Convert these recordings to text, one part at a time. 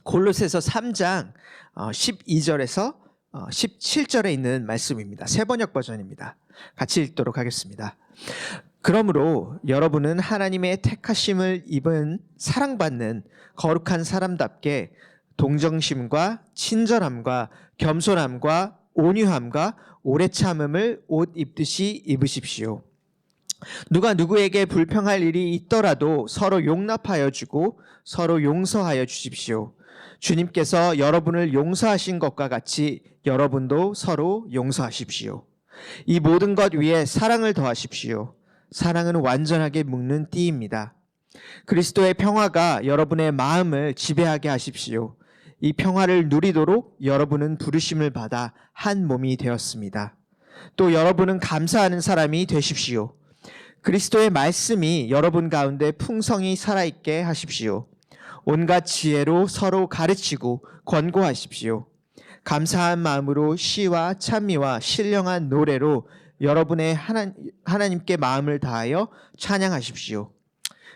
골로새서 3장 12절에서 17절에 있는 말씀입니다. 세번역 버전입니다. 같이 읽도록 하겠습니다. 그러므로 여러분은 하나님의 택하심을 입은 사랑받는 거룩한 사람답게 동정심과 친절함과 겸손함과 온유함과 오래 참음을 옷 입듯이 입으십시오. 누가 누구에게 불평할 일이 있더라도 서로 용납하여 주고 서로 용서하여 주십시오. 주님께서 여러분을 용서하신 것과 같이 여러분도 서로 용서하십시오. 이 모든 것 위에 사랑을 더하십시오. 사랑은 완전하게 묶는 띠입니다. 그리스도의 평화가 여러분의 마음을 지배하게 하십시오. 이 평화를 누리도록 여러분은 부르심을 받아 한 몸이 되었습니다. 또 여러분은 감사하는 사람이 되십시오. 그리스도의 말씀이 여러분 가운데 풍성히 살아있게 하십시오. 온갖 지혜로 서로 가르치고 권고하십시오. 감사한 마음으로 시와 찬미와 신령한 노래로 여러분의 하나님께 마음을 다하여 찬양하십시오.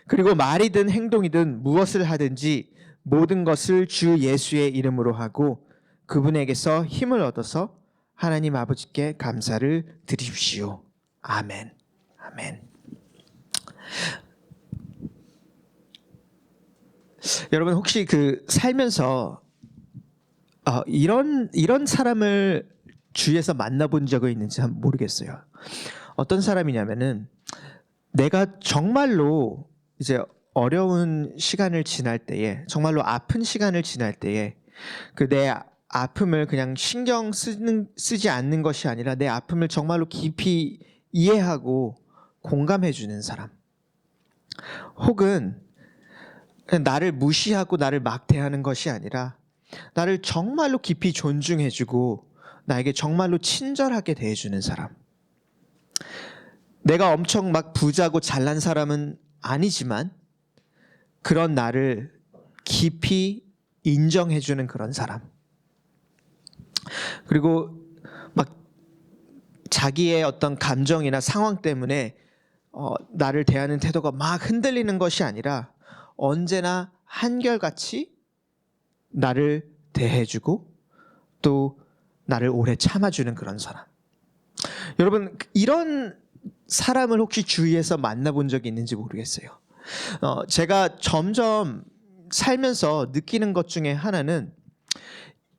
그리고 말이든 행동이든 무엇을 하든지 모든 것을 주 예수의 이름으로 하고 그분에게서 힘을 얻어서 하나님 아버지께 감사를 드리십시오. 아멘. 아멘. 여러분 혹시 살면서 이런 사람을 주위에서 만나본 적이 있는지 모르겠어요. 어떤 사람이냐면은 내가 정말로 이제 어려운 시간을 지날 때에, 정말로 아픈 시간을 지날 때에 내 아픔을 그냥 신경 쓰지 않는 것이 아니라 내 아픔을 정말로 깊이 이해하고 공감해 주는 사람, 혹은 나를 무시하고 나를 막대하는 것이 아니라 나를 정말로 깊이 존중해 주고 나에게 정말로 친절하게 대해주는 사람. 내가 엄청 막 부자고 잘난 사람은 아니지만 그런 나를 깊이 인정해주는 그런 사람. 그리고 막 자기의 어떤 감정이나 상황 때문에 나를 대하는 태도가 막 흔들리는 것이 아니라 언제나 한결같이 나를 대해주고 또 나를 오래 참아주는 그런 사람. 여러분, 이런 사람을 혹시 주위에서 만나본 적이 있는지 모르겠어요. 제가 점점 살면서 느끼는 것 중에 하나는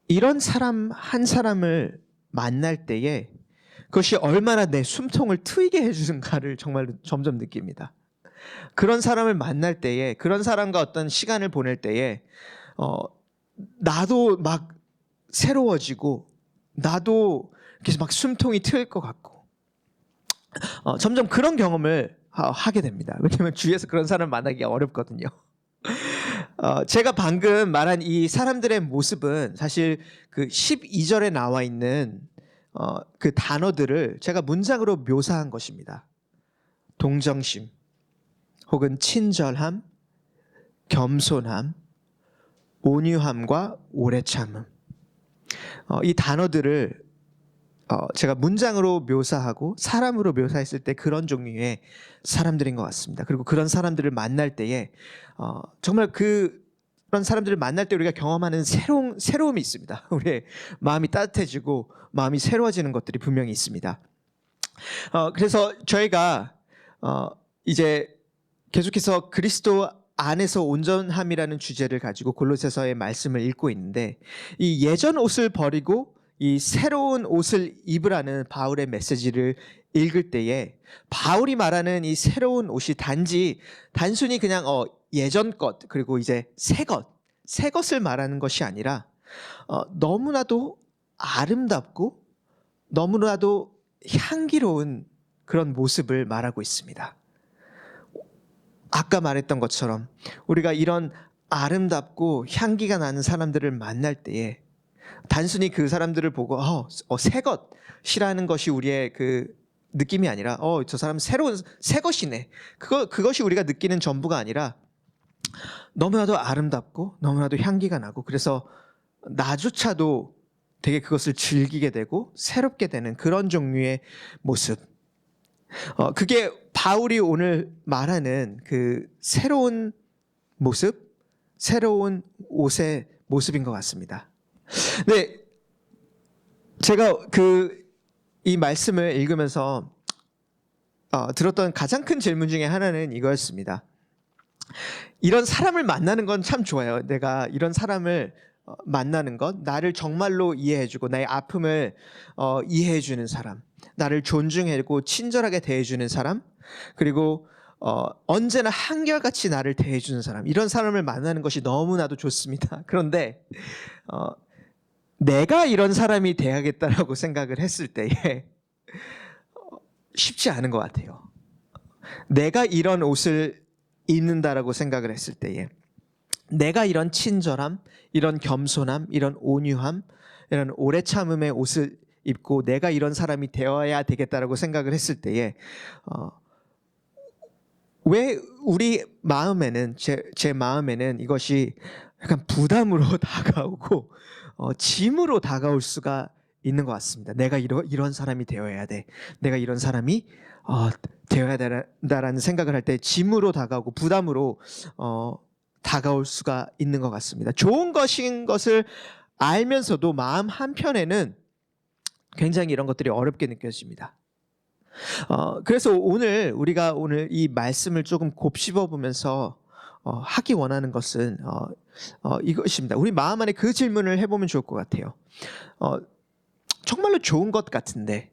이런 사람 한 사람을 만날 때에 그것이 얼마나 내 숨통을 트이게 해주는가를 정말 점점 느낍니다. 그런 사람을 만날 때에, 그런 사람과 어떤 시간을 보낼 때에 나도 막 새로워지고 나도 이렇게 막 숨통이 트일 것 같고 점점 그런 경험을 하게 됩니다. 왜냐하면 주위에서 그런 사람을 만나기가 어렵거든요. 제가 방금 말한 이 사람들의 모습은 사실 그 12절에 나와 있는 그 단어들을 제가 문장으로 묘사한 것입니다. 동정심, 혹은 친절함, 겸손함, 온유함과 오래 참음. 이 단어들을 제가 문장으로 묘사하고 사람으로 묘사했을 때 그런 종류의 사람들인 것 같습니다. 그리고 그런 사람들을 만날 때에 정말 그런 사람들을 만날 때 우리가 경험하는 새로움이 있습니다. 우리의 마음이 따뜻해지고 마음이 새로워지는 것들이 분명히 있습니다. 그래서 저희가 이제 계속해서 그리스도 안에서 온전함이라는 주제를 가지고 골로새서의 말씀을 읽고 있는데, 이 예전 옷을 버리고 이 새로운 옷을 입으라는 바울의 메시지를 읽을 때에 바울이 말하는 이 새로운 옷이 단순히 그냥 예전 것, 그리고 이제 새 것을 말하는 것이 아니라 너무나도 아름답고 너무나도 향기로운 그런 모습을 말하고 있습니다. 아까 말했던 것처럼 우리가 이런 아름답고 향기가 나는 사람들을 만날 때에 단순히 그 사람들을 보고 새 것이라는 것이 우리의 그 느낌이 아니라 저 사람 새로운 새 것이네, 그것이 우리가 느끼는 전부가 아니라 너무나도 아름답고 너무나도 향기가 나고, 그래서 나조차도 되게 그것을 즐기게 되고 새롭게 되는 그런 종류의 모습. 그게 바울이 오늘 말하는 그 새로운 모습, 새로운 옷의 모습인 것 같습니다. 네, 제가 이 말씀을 읽으면서 들었던 가장 큰 질문 중에 하나는 이거였습니다. 이런 사람을 만나는 건 참 좋아요. 내가 이런 사람을 만나는 것, 나를 정말로 이해해주고 나의 아픔을 이해해주는 사람, 나를 존중해주고 친절하게 대해주는 사람, 그리고 언제나 한결같이 나를 대해주는 사람, 이런 사람을 만나는 것이 너무나도 좋습니다. 그런데 내가 이런 사람이 돼야겠다라고 생각을 했을 때에 쉽지 않은 것 같아요. 내가 이런 옷을 입는다라고 생각을 했을 때에 내가 이런 친절함, 이런 겸손함, 이런 온유함, 이런 오래 참음의 옷을 입고 내가 이런 사람이 되어야 되겠다라고 생각을 했을 때에 왜 우리 마음에는 제 마음에는 이것이 약간 부담으로 다가오고 짐으로 다가올 수가 있는 것 같습니다. 내가 이런 사람이 되어야 돼. 내가 이런 사람이 되어야 된다라는 생각을 할 때 짐으로 다가오고 부담으로 다가올 수가 있는 것 같습니다. 좋은 것인 것을 알면서도 마음 한편에는 굉장히 이런 것들이 어렵게 느껴집니다. 그래서 우리가 오늘 이 말씀을 조금 곱씹어 보면서 하기 원하는 것은 이것입니다. 우리 마음 안에 그 질문을 해보면 좋을 것 같아요. 정말로 좋은 것 같은데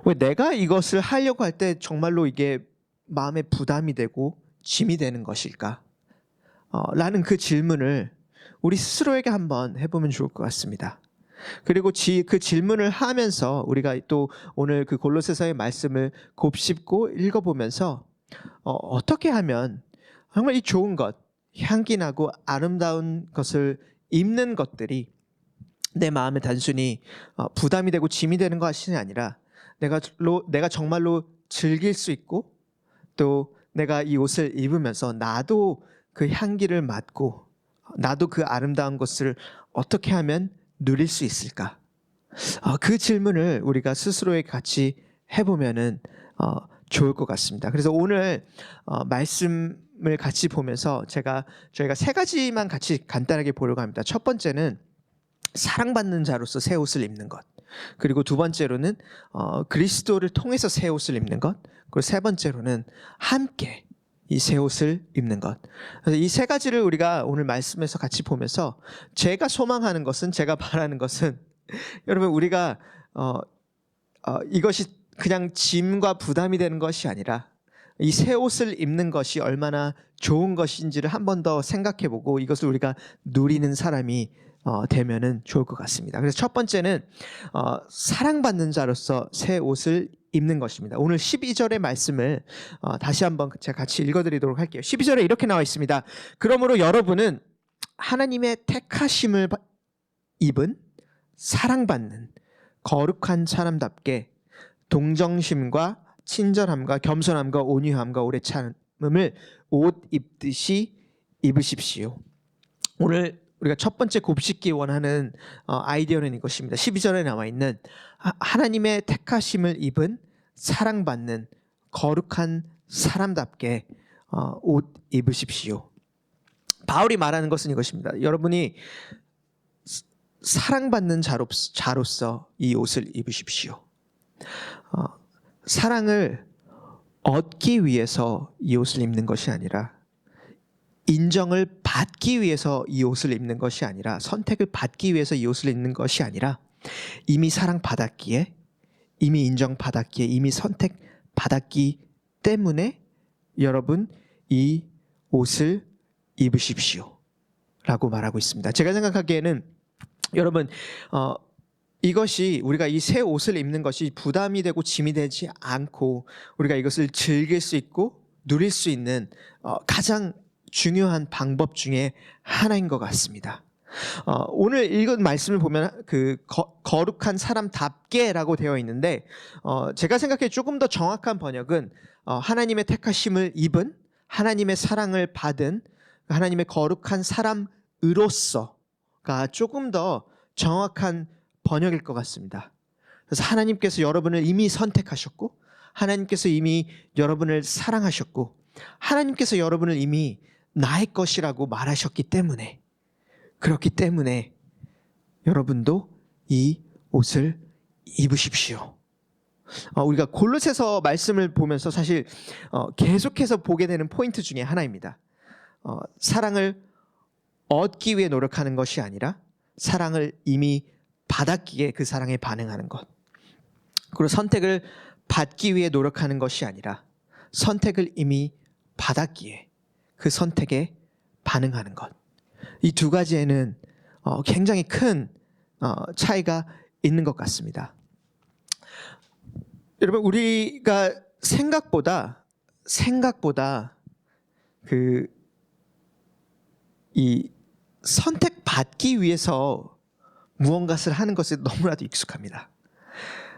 왜 내가 이것을 하려고 할 때 정말로 이게 마음에 부담이 되고 짐이 되는 것일까? 라는 그 질문을 우리 스스로에게 한번 해보면 좋을 것 같습니다. 그리고 그 질문을 하면서 우리가 또 오늘 그 골로새서의 말씀을 곱씹고 읽어보면서 어떻게 하면 정말 이 좋은 것, 향기나고 아름다운 것을 입는 것들이 내 마음에 단순히 부담이 되고 짐이 되는 것이 아니라 내가 정말로 즐길 수 있고 또 내가 이 옷을 입으면서 나도 그 향기를 맡고 나도 그 아름다운 것을 어떻게 하면 누릴 수 있을까? 그 질문을 우리가 스스로에게 같이 해보면은 좋을 것 같습니다. 그래서 오늘 말씀을 같이 보면서 저희가 세 가지만 같이 간단하게 보려고 합니다. 첫 번째는 사랑받는 자로서 새 옷을 입는 것. 그리고 두 번째로는 그리스도를 통해서 새 옷을 입는 것. 그리고 세 번째로는 함께 이 새 옷을 입는 것. 그래서 이 세 가지를 우리가 오늘 말씀에서 같이 보면서 제가 소망하는 것은, 제가 바라는 것은 여러분 우리가 이것이 그냥 짐과 부담이 되는 것이 아니라 이 새 옷을 입는 것이 얼마나 좋은 것인지를 한 번 더 생각해보고 이것을 우리가 누리는 사람이 되면은 좋을 것 같습니다. 그래서 첫 번째는 사랑받는 자로서 새 옷을 입는 것입니다. 오늘 12절의 말씀을 다시 한번 제가 같이 읽어드리도록 할게요. 12절에 이렇게 나와 있습니다. 그러므로 여러분은 하나님의 택하심을 입은 사랑받는 거룩한 사람답게 동정심과 친절함과 겸손함과 온유함과 오래 참음을 옷 입듯이 입으십시오. 오늘 우리가 첫 번째 곱씹기 원하는 아이디어는 이것입니다. 12절에 나와 있는 하나님의 택하심을 입은 사랑받는 거룩한 사람답게 옷 입으십시오. 바울이 말하는 것은 이것입니다. 여러분이 사랑받는 자로서 이 옷을 입으십시오. 사랑을 얻기 위해서 이 옷을 입는 것이 아니라 인정을 받기 위해서 이 옷을 입는 것이 아니라 선택을 받기 위해서 이 옷을 입는 것이 아니라 이미 사랑받았기에 이미 인정받았기에 이미 선택받았기 때문에 여러분 이 옷을 입으십시오 라고 말하고 있습니다. 제가 생각하기에는 여러분 이것이 우리가 이 새 옷을 입는 것이 부담이 되고 짐이 되지 않고 우리가 이것을 즐길 수 있고 누릴 수 있는 가장 중요한 방법 중에 하나인 것 같습니다. 오늘 읽은 말씀을 보면 그 거룩한 사람답게라고 되어 있는데 제가 생각해 조금 더 정확한 번역은 하나님의 택하심을 입은 하나님의 사랑을 받은 하나님의 거룩한 사람으로서가 조금 더 정확한 번역일 것 같습니다. 그래서 하나님께서 여러분을 이미 선택하셨고 하나님께서 이미 여러분을 사랑하셨고 하나님께서 여러분을 이미 나의 것이라고 말하셨기 때문에 그렇기 때문에 여러분도 이 옷을 입으십시오. 우리가 골로새서 말씀을 보면서 사실 계속해서 보게 되는 포인트 중에 하나입니다. 사랑을 얻기 위해 노력하는 것이 아니라 사랑을 이미 받았기에 그 사랑에 반응하는 것. 그리고 선택을 받기 위해 노력하는 것이 아니라 선택을 이미 받았기에 그 선택에 반응하는 것. 이 두 가지에는 굉장히 큰 차이가 있는 것 같습니다. 여러분, 우리가 생각보다 이 선택받기 위해서 무언가를 하는 것에 너무나도 익숙합니다.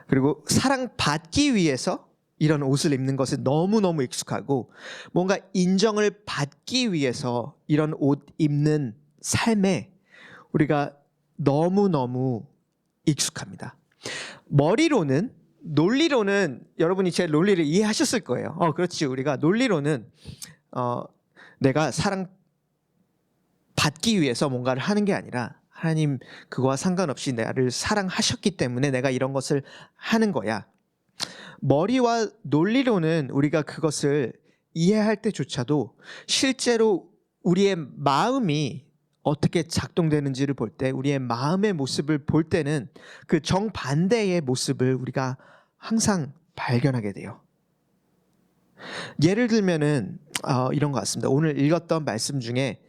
그리고 사랑받기 위해서 이런 옷을 입는 것에 너무너무 익숙하고, 뭔가 인정을 받기 위해서 이런 옷 입는 삶에 우리가 너무너무 익숙합니다. 머리로는, 논리로는 여러분이 제 논리를 이해하셨을 거예요. 그렇지. 우리가 논리로는 내가 사랑받기 위해서 뭔가를 하는 게 아니라 하나님 그거와 상관없이 나를 사랑하셨기 때문에 내가 이런 것을 하는 거야. 머리와 논리로는 우리가 그것을 이해할 때조차도 실제로 우리의 마음이 어떻게 작동되는지를 볼 때, 우리의 마음의 모습을 볼 때는 그 정반대의 모습을 우리가 항상 발견하게 돼요. 예를 들면은 이런 것 같습니다. 오늘 읽었던 말씀 중에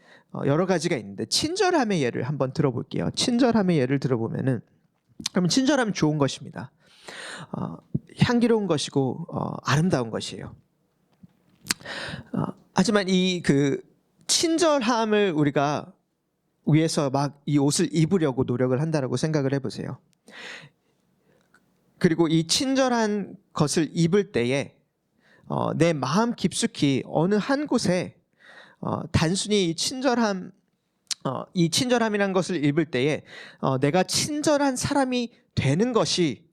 여러 가지가 있는데 친절함의 예를 한번 들어볼게요. 친절함의 예를 들어보면은, 그러면 친절하면 좋은 것입니다. 향기로운 것이고 아름다운 것이에요. 하지만 이 친절함을 우리가 위해서 막 이 옷을 입으려고 노력을 한다라고 생각을 해보세요. 그리고 이 친절한 것을 입을 때에 내 마음 깊숙이 어느 한 곳에 단순히 이 친절함이란 것을 입을 때에 내가 친절한 사람이 되는 것이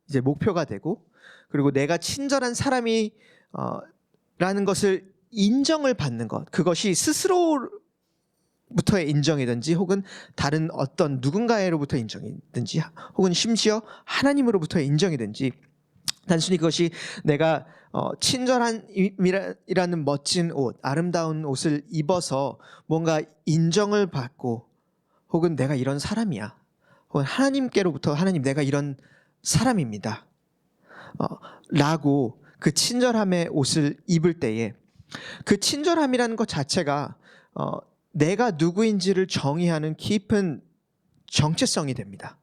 이제 목표가 되고, 그리고 내가 친절한 사람이 라는 것을 인정을 받는 것, 그것이 스스로부터의 인정이든지 혹은 다른 어떤 누군가로부터 인정이든지 혹은 심지어 하나님으로부터의 인정이든지, 단순히 그것이 내가 친절함이라는 멋진 옷, 아름다운 옷을 입어서 뭔가 인정을 받고, 혹은 내가 이런 사람이야, 혹은 하나님께로부터 하나님 내가 이런 사람입니다 라고 그 친절함의 옷을 입을 때에 그 친절함이라는 것 자체가 내가 누구인지를 정의하는 깊은 정체성이 됩니다.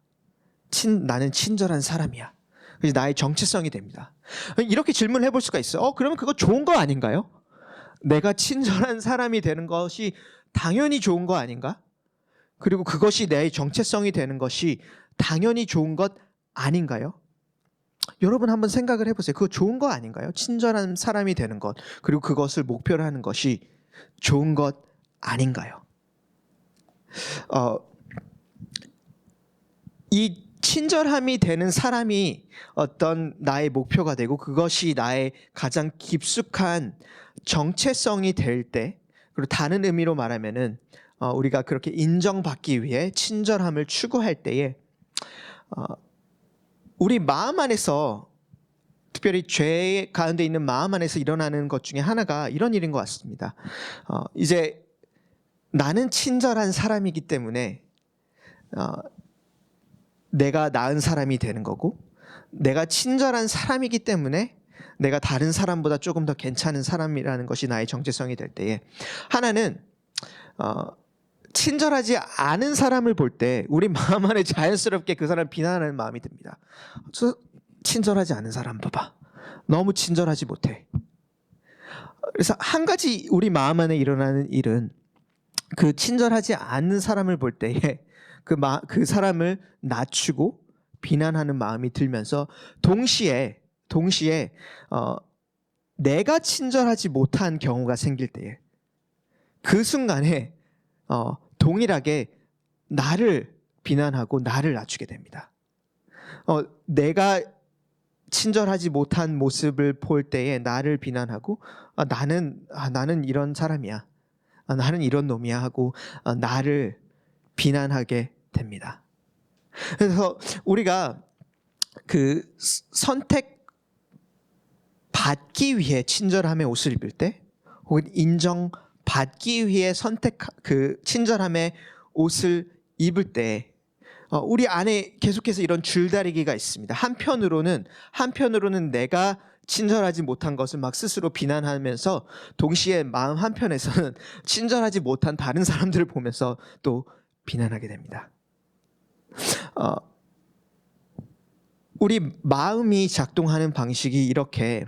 나는 친절한 사람이야. 그래서 나의 정체성이 됩니다. 이렇게 질문을 해볼 수가 있어요. 그러면 그거 좋은 거 아닌가요? 내가 친절한 사람이 되는 것이 당연히 좋은 거 아닌가? 그리고 그것이 내 정체성이 되는 것이 당연히 좋은 것 아닌가요? 여러분 한번 생각을 해보세요. 그거 좋은 거 아닌가요? 친절한 사람이 되는 것, 그리고 그것을 목표로 하는 것이 좋은 것 아닌가요? 이 친절함이 되는 사람이 어떤 나의 목표가 되고 그것이 나의 가장 깊숙한 정체성이 될 때, 그리고 다른 의미로 말하면은 우리가 그렇게 인정받기 위해 친절함을 추구할 때에 우리 마음 안에서, 특별히 죄 가운데 있는 마음 안에서 일어나는 것 중에 하나가 이런 일인 것 같습니다. 이제 나는 친절한 사람이기 때문에 내가 나은 사람이 되는 거고, 내가 친절한 사람이기 때문에 내가 다른 사람보다 조금 더 괜찮은 사람이라는 것이 나의 정체성이 될 때에, 하나는 친절하지 않은 사람을 볼 때 우리 마음 안에 자연스럽게 그 사람을 비난하는 마음이 듭니다. 친절하지 않은 사람 봐봐, 너무 친절하지 못해. 그래서 한 가지 우리 마음 안에 일어나는 일은, 그 친절하지 않은 사람을 볼 때에 그 사람을 낮추고 비난하는 마음이 들면서 동시에 내가 친절하지 못한 경우가 생길 때에 그 순간에 동일하게 나를 비난하고 나를 낮추게 됩니다. 내가 친절하지 못한 모습을 볼 때에 나를 비난하고 나는 이런 사람이야, 나는 이런 놈이야 하고 나를 비난하게 됩니다. 그래서 우리가 그 선택받기 위해 친절함의 옷을 입을 때, 혹은 인정받기 위해 친절함의 옷을 입을 때, 우리 안에 계속해서 이런 줄다리기가 있습니다. 한편으로는 내가 친절하지 못한 것을 막 스스로 비난하면서, 동시에 마음 한편에서는 친절하지 못한 다른 사람들을 보면서 또 비난하게 됩니다. 우리 마음이 작동하는 방식이 이렇게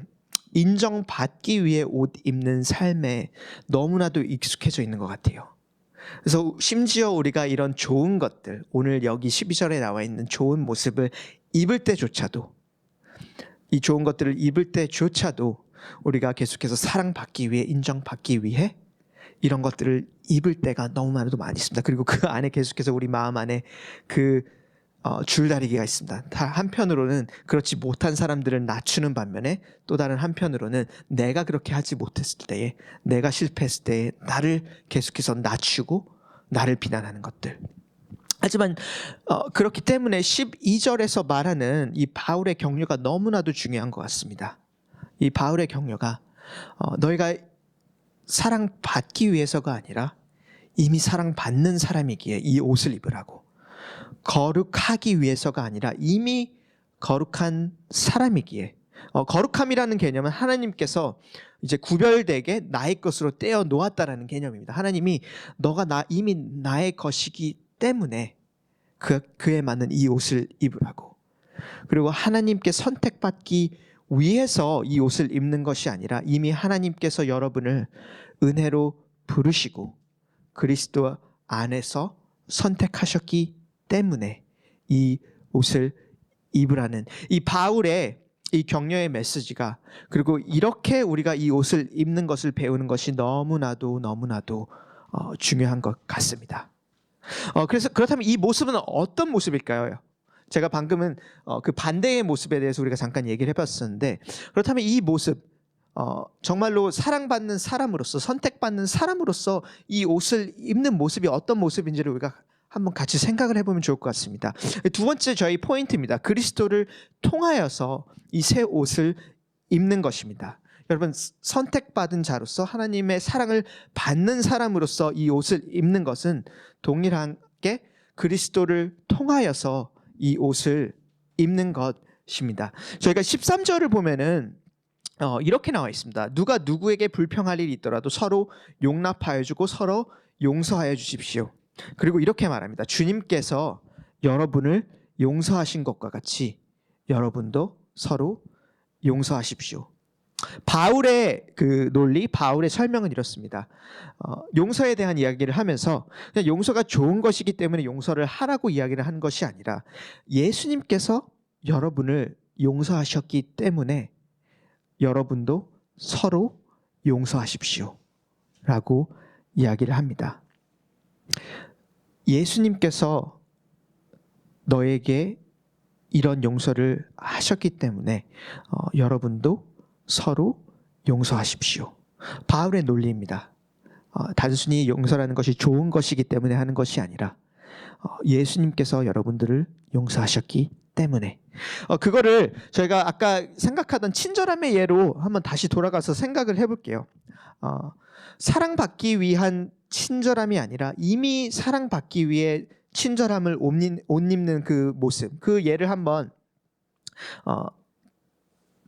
인정받기 위해 옷 입는 삶에 너무나도 익숙해져 있는 것 같아요. 그래서 심지어 우리가 이런 좋은 것들, 오늘 여기 12절에 나와 있는 좋은 모습을 입을 때조차도, 이 좋은 것들을 입을 때조차도 우리가 계속해서 사랑받기 위해, 인정받기 위해 이런 것들을 입을 때가 너무나도 많이 있습니다. 그리고 그 안에 계속해서 우리 마음 안에 그 줄다리기가 있습니다. 한편으로는 그렇지 못한 사람들을 낮추는 반면에, 또 다른 한편으로는 내가 그렇게 하지 못했을 때에, 내가 실패했을 때에 나를 계속해서 낮추고 나를 비난하는 것들. 하지만 그렇기 때문에 12절에서 말하는 이 바울의 격려가 너무나도 중요한 것 같습니다. 이 바울의 격려가 너희가 사랑받기 위해서가 아니라 이미 사랑받는 사람이기에 이 옷을 입으라고, 거룩하기 위해서가 아니라 이미 거룩한 사람이기에, 거룩함이라는 개념은 하나님께서 이제 구별되게 나의 것으로 떼어 놓았다라는 개념입니다. 하나님이 너가 이미 나의 것이기 때문에 그에 맞는 이 옷을 입으라고. 그리고 하나님께 선택받기 위해서 이 옷을 입는 것이 아니라 이미 하나님께서 여러분을 은혜로 부르시고 그리스도 안에서 선택하셨기 때문에 이 옷을 입으라는 이 바울의 이 격려의 메시지가, 그리고 이렇게 우리가 이 옷을 입는 것을 배우는 것이 너무나도 중요한 것 같습니다. 그래서 그렇다면 이 모습은 어떤 모습일까요? 제가 방금은 그 반대의 모습에 대해서 우리가 잠깐 얘기를 해봤었는데, 그렇다면 이 모습, 정말로 사랑받는 사람으로서, 선택받는 사람으로서 이 옷을 입는 모습이 어떤 모습인지를 우리가 한번 같이 생각을 해보면 좋을 것 같습니다. 두 번째 저희 포인트입니다. 그리스도를 통하여서 이 새 옷을 입는 것입니다. 여러분, 선택받은 자로서 하나님의 사랑을 받는 사람으로서 이 옷을 입는 것은 동일하게 그리스도를 통하여서 이 옷을 입는 것입니다. 저희가 13절을 보면은 이렇게 나와 있습니다. 누가 누구에게 불평할 일이 있더라도 서로 용납하여 주고 서로 용서하여 주십시오. 그리고 이렇게 말합니다. 주님께서 여러분을 용서하신 것과 같이 여러분도 서로 용서하십시오. 바울의 그 논리, 바울의 설명은 이렇습니다. 용서에 대한 이야기를 하면서 그냥 용서가 좋은 것이기 때문에 용서를 하라고 이야기를 한 것이 아니라, 예수님께서 여러분을 용서하셨기 때문에 여러분도 서로 용서하십시오 라고 이야기를 합니다. 예수님께서 너에게 이런 용서를 하셨기 때문에 여러분도 서로 용서하십시오. 바울의 논리입니다. 단순히 용서라는 것이 좋은 것이기 때문에 하는 것이 아니라 예수님께서 여러분들을 용서하셨기 때문에. 그거를 저희가 아까 생각하던 친절함의 예로 한번 다시 돌아가서 생각을 해볼게요. 사랑받기 위한 친절함이 아니라 이미 사랑받기 위해 친절함을 옷 입는 그 모습, 그 예를 한번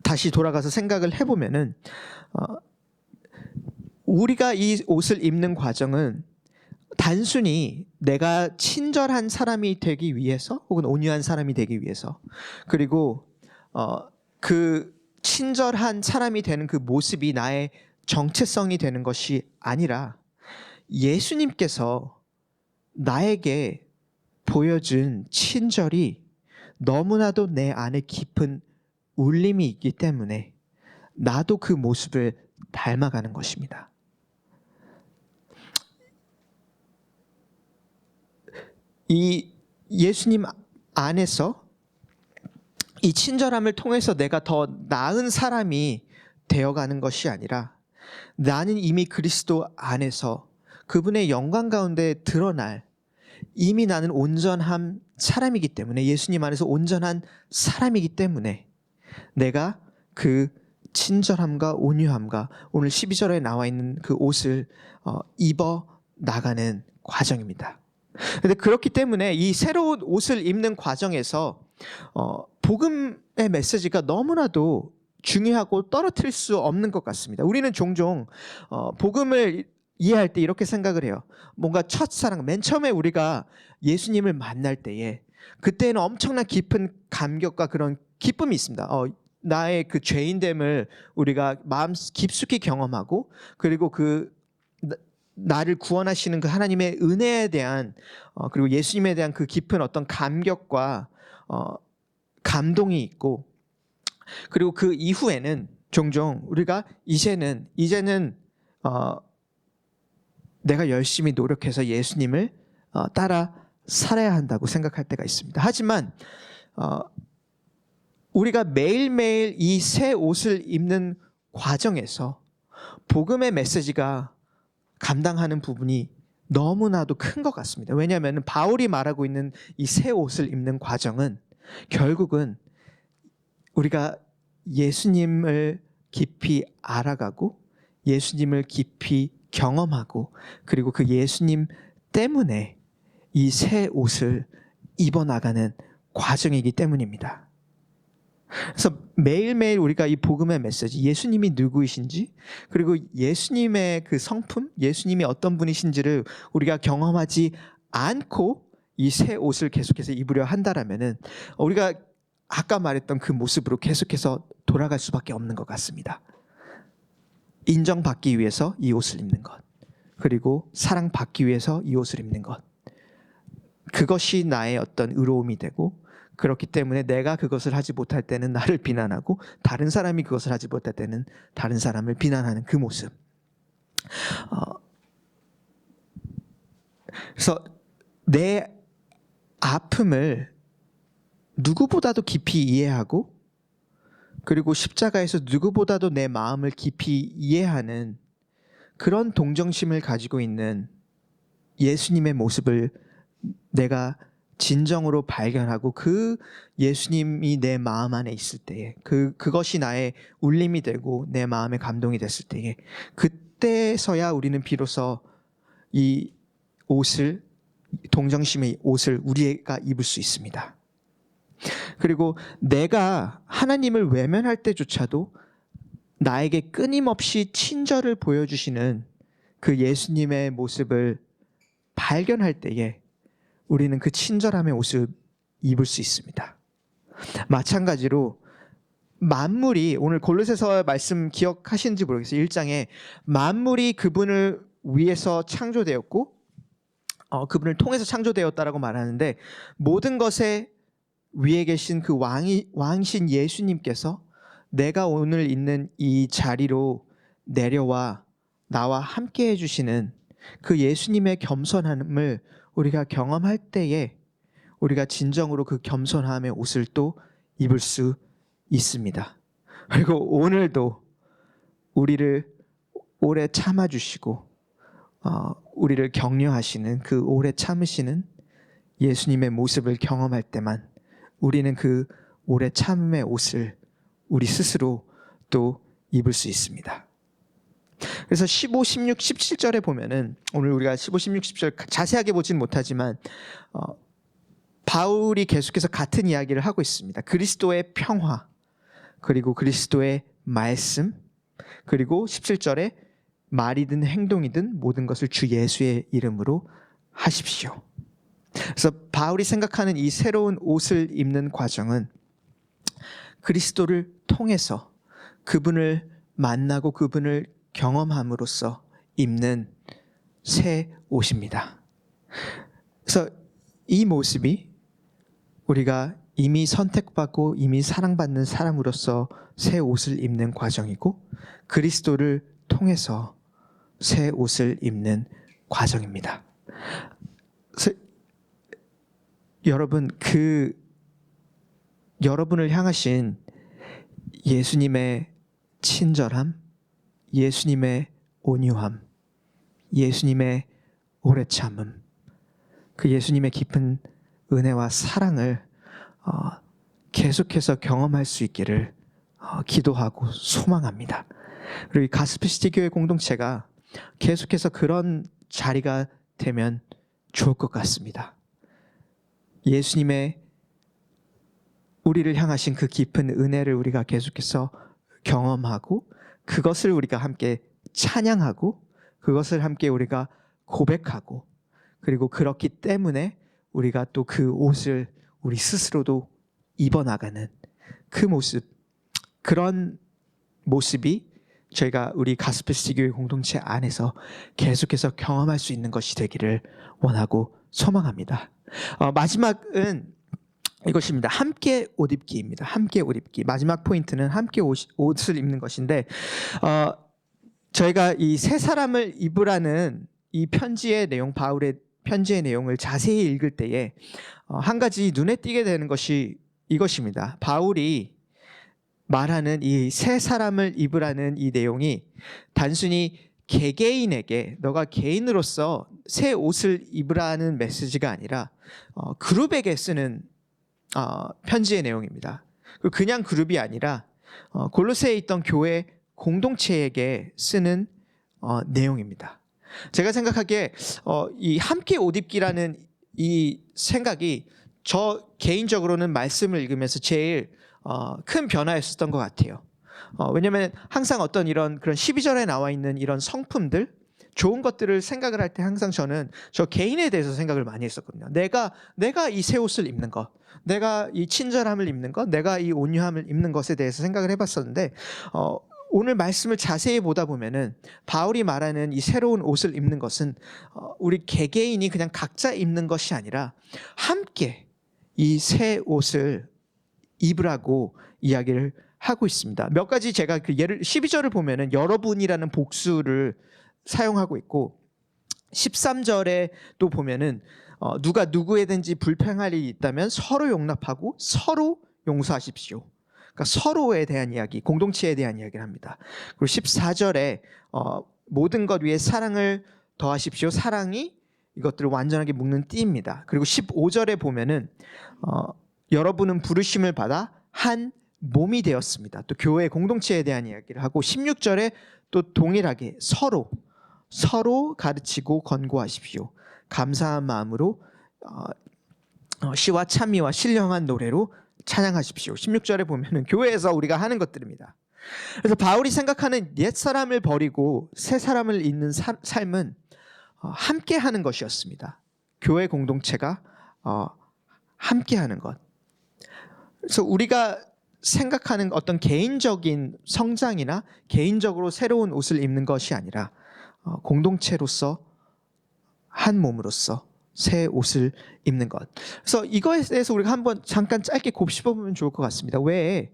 다시 돌아가서 생각을 해보면은, 우리가 이 옷을 입는 과정은 단순히 내가 친절한 사람이 되기 위해서, 혹은 온유한 사람이 되기 위해서, 그리고 그 친절한 사람이 되는 그 모습이 나의 정체성이 되는 것이 아니라, 예수님께서 나에게 보여준 친절이 너무나도 내 안에 깊은 울림이 있기 때문에 나도 그 모습을 닮아가는 것입니다. 이 예수님 안에서 이 친절함을 통해서 내가 더 나은 사람이 되어가는 것이 아니라, 나는 이미 그리스도 안에서 그분의 영광 가운데 드러날 이미 나는 온전한 사람이기 때문에, 예수님 안에서 온전한 사람이기 때문에 내가 그 친절함과 온유함과 오늘 12절에 나와 있는 그 옷을 입어 나가는 과정입니다. 근데 그렇기 때문에 이 새로운 옷을 입는 과정에서 복음의 메시지가 너무나도 중요하고 떨어뜨릴 수 없는 것 같습니다. 우리는 종종 복음을 이해할 때 이렇게 생각을 해요. 뭔가 첫사랑, 맨 처음에 우리가 예수님을 만날 때에 그때는 엄청난 깊은 감격과 그런 기쁨이 있습니다. 나의 그 죄인됨을 우리가 마음 깊숙이 경험하고, 그리고 그 나를 구원하시는 그 하나님의 은혜에 대한 그리고 예수님에 대한 그 깊은 어떤 감격과 감동이 있고, 그리고 그 이후에는 종종 우리가 이제는 내가 열심히 노력해서 예수님을 따라 살아야 한다고 생각할 때가 있습니다. 하지만 우리가 매일매일 이 새 옷을 입는 과정에서 복음의 메시지가 감당하는 부분이 너무나도 큰 것 같습니다. 왜냐하면 바울이 말하고 있는 이 새 옷을 입는 과정은 결국은 우리가 예수님을 깊이 알아가고 예수님을 깊이 경험하고, 그리고 그 예수님 때문에 이 새 옷을 입어나가는 과정이기 때문입니다. 그래서 매일매일 우리가 이 복음의 메시지, 예수님이 누구이신지, 그리고 예수님의 그 성품, 예수님이 어떤 분이신지를 우리가 경험하지 않고 이 새 옷을 계속해서 입으려 한다라면은 우리가 아까 말했던 그 모습으로 계속해서 돌아갈 수밖에 없는 것 같습니다. 인정받기 위해서 이 옷을 입는 것, 그리고 사랑받기 위해서 이 옷을 입는 것, 그것이 나의 어떤 의로움이 되고, 그렇기 때문에 내가 그것을 하지 못할 때는 나를 비난하고, 다른 사람이 그것을 하지 못할 때는 다른 사람을 비난하는 그 모습. 그래서 내 아픔을 누구보다도 깊이 이해하고, 그리고 십자가에서 누구보다도 내 마음을 깊이 이해하는 그런 동정심을 가지고 있는 예수님의 모습을 내가 진정으로 발견하고, 그 예수님이 내 마음 안에 있을 때에 그것이 나의 울림이 되고 내 마음의 감동이 됐을 때에, 그때서야 우리는 비로소 이 옷을, 동정심의 옷을 우리가 입을 수 있습니다. 그리고 내가 하나님을 외면할 때조차도 나에게 끊임없이 친절을 보여주시는 그 예수님의 모습을 발견할 때에 우리는 그 친절함의 옷을 입을 수 있습니다. 마찬가지로 만물이, 오늘 골로새서 말씀 기억하시는지 모르겠어요. 1장에 만물이 그분을 위해서 창조되었고 그분을 통해서 창조되었다라고 말하는데, 모든 것에 위에 계신 그 왕이신 예수님께서 내가 오늘 있는 이 자리로 내려와 나와 함께 해주시는 그 예수님의 겸손함을 우리가 경험할 때에 우리가 진정으로 그 겸손함의 옷을 또 입을 수 있습니다. 그리고 오늘도 우리를 오래 참아주시고 우리를 격려하시는 그 오래 참으시는 예수님의 모습을 경험할 때만 우리는 그 오래 참음의 옷을 우리 스스로 또 입을 수 있습니다. 그래서 15, 16, 17절에 보면은, 오늘 우리가 15, 16, 17절 자세하게 보진 못하지만 바울이 계속해서 같은 이야기를 하고 있습니다. 그리스도의 평화, 그리고 그리스도의 말씀, 그리고 17절에 말이든 행동이든 모든 것을 주 예수의 이름으로 하십시오. 그래서 바울이 생각하는 이 새로운 옷을 입는 과정은 그리스도를 통해서 그분을 만나고 그분을 경험함으로써 입는 새 옷입니다. 그래서 이 모습이 우리가 이미 선택받고 이미 사랑받는 사람으로서 새 옷을 입는 과정이고, 그리스도를 통해서 새 옷을 입는 과정입니다. 그래서 여러분, 여러분을 향하신 예수님의 친절함, 예수님의 온유함, 예수님의 오래 참음, 그 예수님의 깊은 은혜와 사랑을 계속해서 경험할 수 있기를 기도하고 소망합니다. 그리고 이 가스피시티 교회 공동체가 계속해서 그런 자리가 되면 좋을 것 같습니다. 예수님의 우리를 향하신 그 깊은 은혜를 우리가 계속해서 경험하고 그것을 우리가 함께 찬양하고 그것을 함께 우리가 고백하고 그리고 그렇기 때문에 우리가 또 그 옷을 우리 스스로도 입어나가는 그 모습, 그런 모습이 저희가 우리 가스피시티 교회 공동체 안에서 계속해서 경험할 수 있는 것이 되기를 원하고 소망합니다. 마지막은 이것입니다. 함께 옷 입기입니다. 함께 옷 입기. 마지막 포인트는 함께 옷을 입는 것인데 저희가 이 세 사람을 입으라는 이 편지의 내용, 바울의 편지의 내용을 자세히 읽을 때에 한 가지 눈에 띄게 되는 것이 이것입니다. 바울이 말하는 이 세 사람을 입으라는 이 내용이 단순히 개개인에게 너가 개인으로서 새 옷을 입으라는 메시지가 아니라 그룹에게 쓰는 편지의 내용입니다. 그냥 그룹이 아니라 골로새에 있던 교회 공동체에게 쓰는 내용입니다. 제가 생각하기에 이 함께 옷 입기라는 이 생각이 저 개인적으로는 말씀을 읽으면서 제일 큰 변화였었던 것 같아요. 왜냐하면 항상 어떤 이런 그런 12절에 나와 있는 이런 성품들, 좋은 것들을 생각을 할 때 항상 저는 저 개인에 대해서 생각을 많이 했었거든요. 내가 이 새 옷을 입는 것, 내가 이 친절함을 입는 것, 내가 이 온유함을 입는 것에 대해서 생각을 해봤었는데 오늘 말씀을 자세히 보다 보면은 바울이 말하는 이 새로운 옷을 입는 것은 우리 개개인이 그냥 각자 입는 것이 아니라 함께 이 새 옷을 입으라고 이야기를 하고 있습니다. 몇 가지 제가 그 예를 12절을 보면은 여러분이라는 복수를 사용하고 있고 13절에 또 보면은 누가 누구에든지 불평할 일이 있다면 서로 용납하고 서로 용서하십시오. 그러니까 서로에 대한 이야기, 공동체에 대한 이야기를 합니다. 그리고 14절에 모든 것 위에 사랑을 더하십시오. 사랑이 이것들을 완전하게 묶는 띠입니다. 그리고 15절에 보면은 여러분은 부르심을 받아 한 몸이 되었습니다. 또 교회 공동체에 대한 이야기를 하고 16절에 또 동일하게 서로 가르치고 권고하십시오. 감사한 마음으로 시와 찬미와 신령한 노래로 찬양하십시오. 16절에 보면은 교회에서 우리가 하는 것들입니다. 그래서 바울이 생각하는 옛 사람을 버리고 새 사람을 잇는 삶은 함께 하는 것이었습니다. 교회 공동체가 함께 하는 것. 그래서 우리가 생각하는 어떤 개인적인 성장이나 개인적으로 새로운 옷을 입는 것이 아니라 공동체로서 한 몸으로서 새 옷을 입는 것. 그래서 이거에 대해서 우리가 한번 잠깐 짧게 곱씹어보면 좋을 것 같습니다. 왜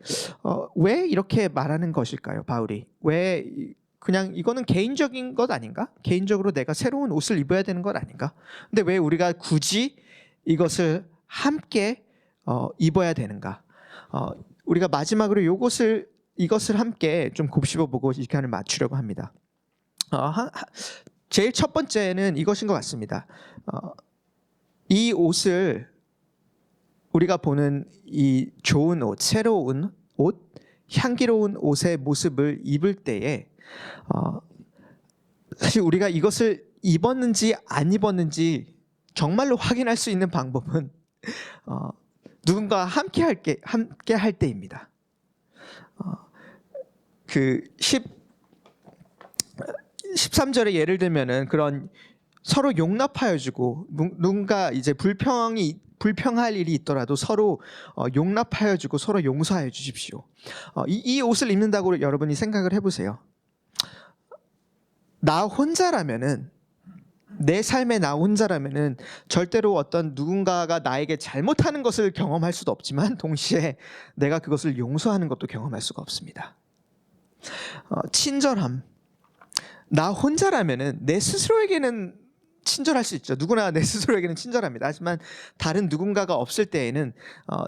이렇게 말하는 것일까요, 바울이? 왜 그냥 이거는 개인적인 것 아닌가? 개인적으로 내가 새로운 옷을 입어야 되는 것 아닌가? 근데 왜 우리가 굳이 이것을 함께 입어야 되는가? 우리가 마지막으로 이것을 함께 좀 곱씹어보고 이 시간을 맞추려고 합니다. 제일 첫 번째는 이것인 것 같습니다. 이 옷을 우리가 보는 이 좋은 옷, 새로운 옷, 향기로운 옷의 모습을 입을 때에 사실 우리가 이것을 입었는지 안 입었는지 정말로 확인할 수 있는 방법은 누군가 함께 할 때입니다. 그 13절에 예를 들면은 그런 서로 용납하여 주고 누군가 이제 불평할 일이 있더라도 서로 용납하여 주고 서로 용서하여 주십시오. 이 옷을 입는다고 여러분이 생각을 해보세요. 나 혼자라면은 내 삶에 나 혼자라면은 절대로 어떤 누군가가 나에게 잘못하는 것을 경험할 수도 없지만 동시에 내가 그것을 용서하는 것도 경험할 수가 없습니다. 친절함. 나 혼자라면은 내 스스로에게는 친절할 수 있죠. 누구나 내 스스로에게는 친절합니다. 하지만 다른 누군가가 없을 때에는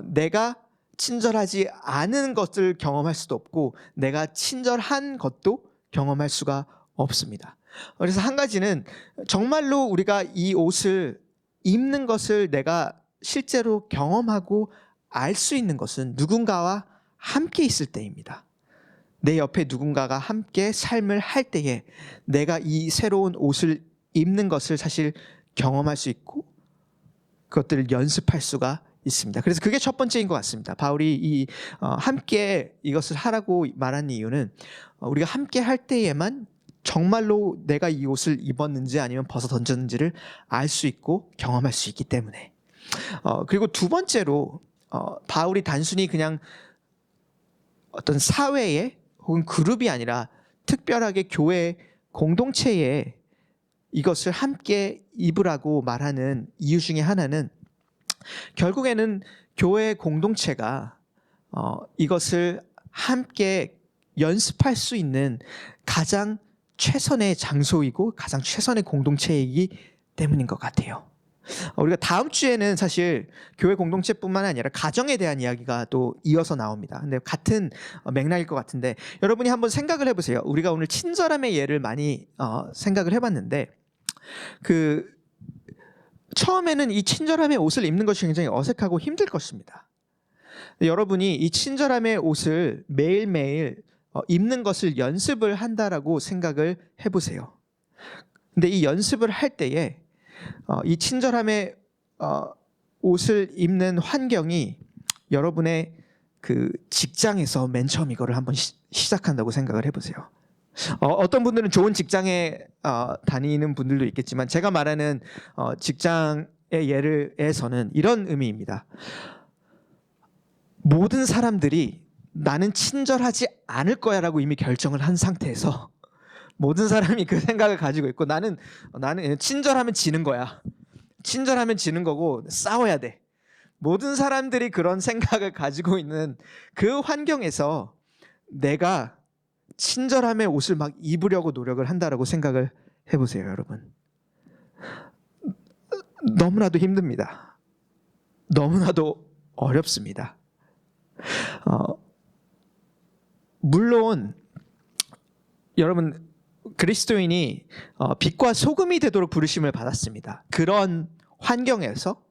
내가 친절하지 않은 것을 경험할 수도 없고 내가 친절한 것도 경험할 수가 없습니다. 그래서 한 가지는 정말로 우리가 이 옷을 입는 것을 내가 실제로 경험하고 알 수 있는 것은 누군가와 함께 있을 때입니다. 내 옆에 누군가가 함께 삶을 할 때에 내가 이 새로운 옷을 입는 것을 사실 경험할 수 있고 그것들을 연습할 수가 있습니다. 그래서 그게 첫 번째인 것 같습니다. 바울이 함께 이것을 하라고 말한 이유는 우리가 함께 할 때에만 정말로 내가 이 옷을 입었는지 아니면 벗어 던졌는지를 알 수 있고 경험할 수 있기 때문에. 그리고 두 번째로 바울이 단순히 그냥 어떤 사회에 혹은 그룹이 아니라 특별하게 교회 공동체에 이것을 함께 입으라고 말하는 이유 중에 하나는 결국에는 교회 공동체가 이것을 함께 연습할 수 있는 가장 최선의 장소이고 가장 최선의 공동체이기 때문인 것 같아요. 우리가 다음 주에는 사실 교회 공동체뿐만 아니라 가정에 대한 이야기가 또 이어서 나옵니다. 근데 같은 맥락일 것 같은데 여러분이 한번 생각을 해보세요. 우리가 오늘 친절함의 예를 많이 생각을 해봤는데 처음에는 이 친절함의 옷을 입는 것이 굉장히 어색하고 힘들 것입니다. 여러분이 이 친절함의 옷을 매일매일 입는 것을 연습을 한다라고 생각을 해보세요. 근데 이 연습을 할 때에 이 친절함의 옷을 입는 환경이 여러분의 그 직장에서 맨 처음 이거를 한번 시작한다고 생각을 해보세요. 어떤 분들은 좋은 직장에 다니는 분들도 있겠지만 제가 말하는 직장의 예를에서는 이런 의미입니다. 모든 사람들이 나는 친절하지 않을 거야 라고 이미 결정을 한 상태에서 모든 사람이 그 생각을 가지고 있고 나는 친절하면 지는 거야. 친절하면 지는 거고 싸워야 돼. 모든 사람들이 그런 생각을 가지고 있는 그 환경에서 내가 친절함의 옷을 막 입으려고 노력을 한다라고 생각을 해보세요, 여러분. 너무나도 힘듭니다. 너무나도 어렵습니다. 물론 여러분 그리스도인이 빛과 소금이 되도록 부르심을 받았습니다. 그런 환경에서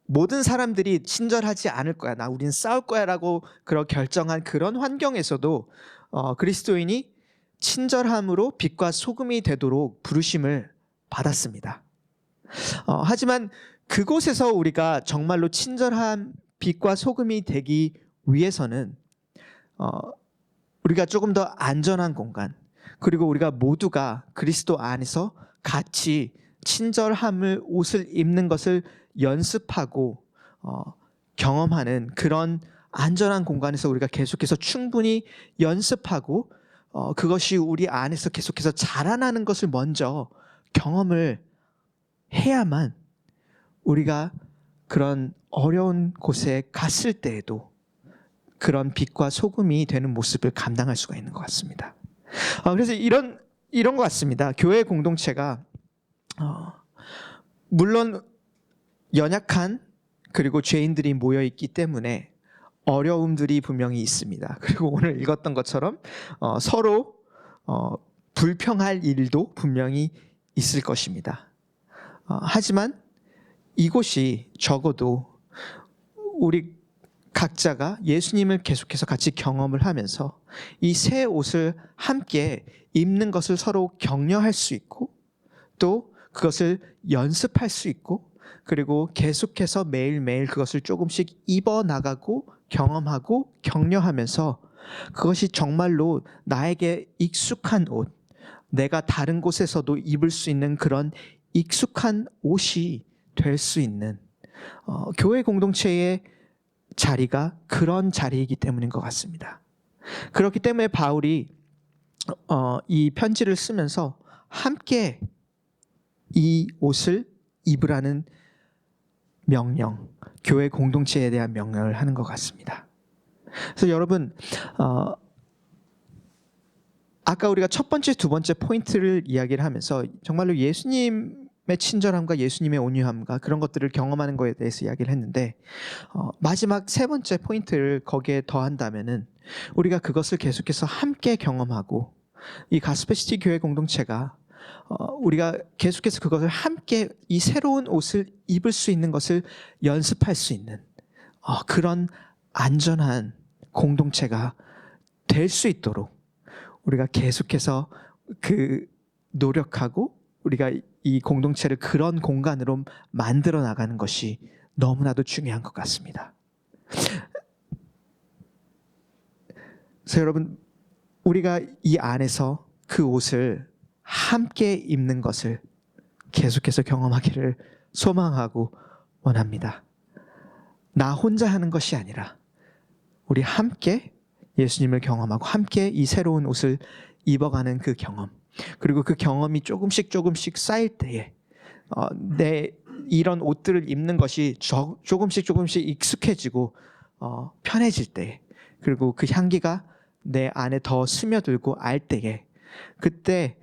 모든 사람들이 친절하지 않을 거야, 우리는 싸울 거야 라고 결정한 그런 환경에서도 그리스도인이 친절함으로 빛과 소금이 되도록 부르심을 받았습니다. 하지만 그곳에서 우리가 정말로 친절한 빛과 소금이 되기 위해서는 우리가 조금 더 안전한 공간, 그리고 우리가 모두가 그리스도 안에서 같이 친절함을 옷을 입는 것을 연습하고 경험하는 그런 안전한 공간에서 우리가 계속해서 충분히 연습하고 그것이 우리 안에서 계속해서 자라나는 것을 먼저 경험을 해야만 우리가 그런 어려운 곳에 갔을 때에도 그런 빛과 소금이 되는 모습을 감당할 수가 있는 것 같습니다. 그래서 이런 것 같습니다. 교회 공동체가 물론 연약한 그리고 죄인들이 모여 있기 때문에 어려움들이 분명히 있습니다. 그리고 오늘 읽었던 것처럼 서로 불평할 일도 분명히 있을 것입니다. 하지만 이곳이 적어도 우리 각자가 예수님을 계속해서 같이 경험을 하면서 이 새 옷을 함께 입는 것을 서로 격려할 수 있고 또 그것을 연습할 수 있고 그리고 계속해서 매일매일 그것을 조금씩 입어나가고 경험하고 격려하면서 그것이 정말로 나에게 익숙한 옷, 내가 다른 곳에서도 입을 수 있는 그런 익숙한 옷이 될 수 있는 교회 공동체의 자리가 그런 자리이기 때문인 것 같습니다. 그렇기 때문에 바울이 이 편지를 쓰면서 함께 이 옷을 입으라는 명령, 교회 공동체에 대한 명령을 하는 것 같습니다. 그래서 여러분 아까 우리가 첫 번째, 두 번째 포인트를 이야기를 하면서 정말로 예수님의 친절함과 예수님의 온유함과 그런 것들을 경험하는 것에 대해서 이야기를 했는데 마지막 세 번째 포인트를 거기에 더한다면은 우리가 그것을 계속해서 함께 경험하고 이 가스페시티 교회 공동체가 우리가 계속해서 그것을 함께 이 새로운 옷을 입을 수 있는 것을 연습할 수 있는 그런 안전한 공동체가 될 수 있도록 우리가 계속해서 노력하고 우리가 이 공동체를 그런 공간으로 만들어 나가는 것이 너무나도 중요한 것 같습니다. 그래서 여러분, 우리가 이 안에서 그 옷을 함께 입는 것을 계속해서 경험하기를 소망하고 원합니다. 나 혼자 하는 것이 아니라 우리 함께 예수님을 경험하고 함께 이 새로운 옷을 입어가는 그 경험, 그리고 그 경험이 조금씩 쌓일 때에 내 이런 옷들을 입는 것이 조금씩 익숙해지고 편해질 때에, 그리고 그 향기가 내 안에 더 스며들고 알 때에, 그때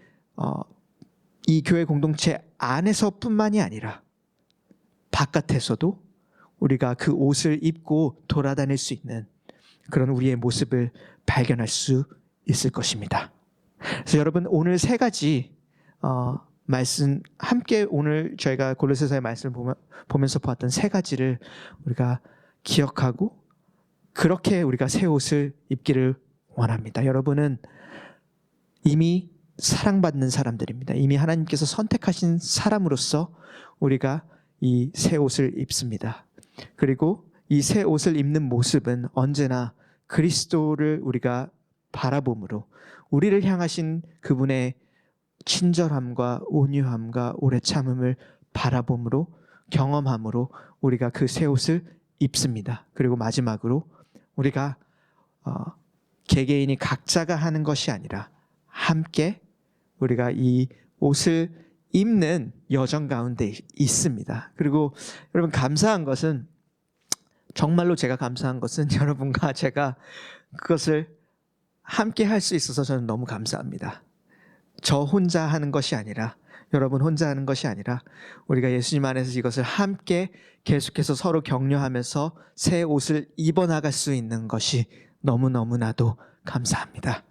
이 교회 공동체 안에서뿐만이 아니라 바깥에서도 우리가 그 옷을 입고 돌아다닐 수 있는 그런 우리의 모습을 발견할 수 있을 것입니다. 그래서 여러분, 오늘 세 가지 말씀 함께, 오늘 저희가 골로새서의 말씀을 보면서 보았던 세 가지를 우리가 기억하고 그렇게 우리가 새 옷을 입기를 원합니다. 여러분은 이미 사랑받는 사람들입니다. 이미 하나님께서 선택하신 사람으로서 우리가 이 새 옷을 입습니다. 그리고 이 새 옷을 입는 모습은 언제나 그리스도를 우리가 바라봄으로, 우리를 향하신 그분의 친절함과 온유함과 오래 참음을 바라봄으로, 경험함으로 우리가 그 새 옷을 입습니다. 그리고 마지막으로 우리가 개개인이 각자가 하는 것이 아니라 함께 우리가 이 옷을 입는 여정 가운데 있습니다. 그리고 여러분, 감사한 것은, 정말로 제가 감사한 것은 여러분과 제가 그것을 함께 할 수 있어서 저는 너무 감사합니다. 저 혼자 하는 것이 아니라, 여러분 혼자 하는 것이 아니라 우리가 예수님 안에서 이것을 함께 계속해서 서로 격려하면서 새 옷을 입어나갈 수 있는 것이 너무너무나도 감사합니다.